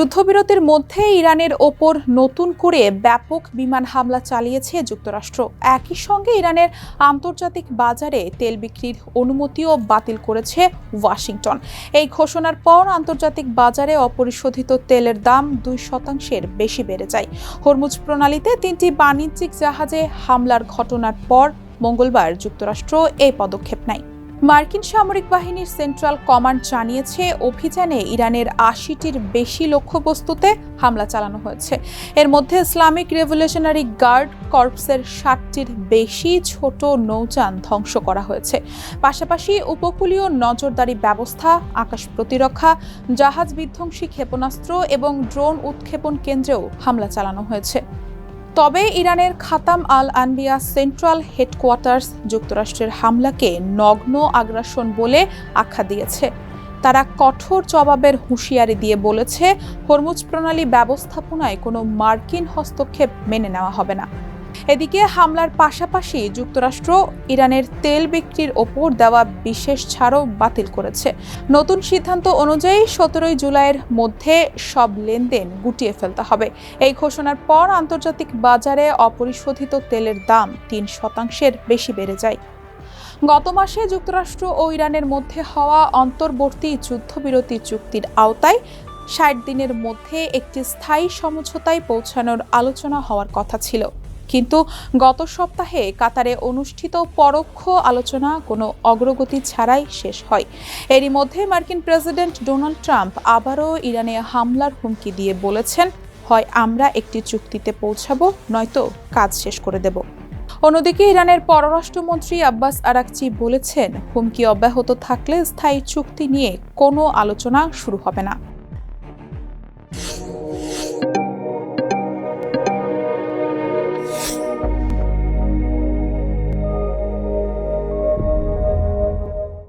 যুদ্ধবিরতির মধ্যে ইরানের ওপর নতুন করে ব্যাপক বিমান হামলা চালিয়েছে যুক্তরাষ্ট্র। একই সঙ্গে ইরানের আন্তর্জাতিক বাজারে তেল বিক্রির অনুমতিও বাতিল করেছে ওয়াশিংটন। এই ঘোষণার পর আন্তর্জাতিক বাজারে অপরিশোধিত তেলের দাম 2% বেশি বেড়ে যায়। হরমুজ প্রণালীতে 3টি বাণিজ্যিক জাহাজে হামলার ঘটনার পর মঙ্গলবার যুক্তরাষ্ট্র এই পদক্ষেপ নেয়। মার্কিন সামরিক বাহিনীর সেন্ট্রাল কমান্ড জানিয়েছে, অভিযানে ইরানের 80টির বেশি লক্ষ্যবস্তুতে হামলা চালানো হয়েছে। এর মধ্যে ইসলামিক রেভলিউশনারি গার্ড কর্পসের 60টির বেশি ছোট নৌযান ধ্বংস করা হয়েছে। পাশাপাশি উপকূলীয় নজরদারি ব্যবস্থা, আকাশ প্রতিরক্ষা, জাহাজ বিধ্বংসী ক্ষেপণাস্ত্র এবং ড্রোন উৎক্ষেপণ কেন্দ্রেও হামলা চালানো হয়েছে। তবে ইরানের খাতাম আল আনবিয়া সেন্ট্রাল হেডকোয়ার্টার্স যুক্তরাষ্ট্রের হামলাকে নগ্ন আগ্রাসন বলে আখ্যা দিয়েছে। তারা কঠোর জবাবের হুঁশিয়ারি দিয়ে বলেছে, হরমুজ প্রণালী ব্যবস্থাপনায় কোনো মার্কিন হস্তক্ষেপ মেনে নেওয়া হবে না। এদিকে হামলার পাশাপাশি যুক্তরাষ্ট্র ইরানের তেল বিক্রির ওপর দেওয়া বিশেষ ছাড়ও বাতিল করেছে। নতুন সিদ্ধান্ত অনুযায়ী 17 জুলাইয়ের মধ্যে সব লেনদেন গুটিয়ে ফেলতে হবে। এই ঘোষণার পর আন্তর্জাতিক বাজারে অপরিশোধিত তেলের দাম 3% বেশি বেড়ে যায়। গত মাসে যুক্তরাষ্ট্র ও ইরানের মধ্যে হওয়া অন্তর্বর্তী যুদ্ধবিরতি চুক্তির আওতায় 60 দিনের মধ্যে একটি স্থায়ী সমঝোতায় পৌঁছানোর আলোচনা হওয়ার কথা ছিল। কিন্তু গত সপ্তাহে কাতারে অনুষ্ঠিত পরোক্ষ আলোচনা কোনো অগ্রগতি ছাড়াই শেষ হয়। এরই মধ্যে মার্কিন প্রেসিডেন্ট ডোনাল্ড ট্রাম্প আবারও ইরানে হামলার হুমকি দিয়ে বলেছেন, হয় আমরা একটি চুক্তিতে পৌঁছাবো, নয়তো কাজ শেষ করে দেব। অন্যদিকে ইরানের পররাষ্ট্রমন্ত্রী আব্বাস আরাকচি বলেছেন, হুমকি অব্যাহত থাকলে স্থায়ী চুক্তি নিয়ে কোনো আলোচনা শুরু হবে না।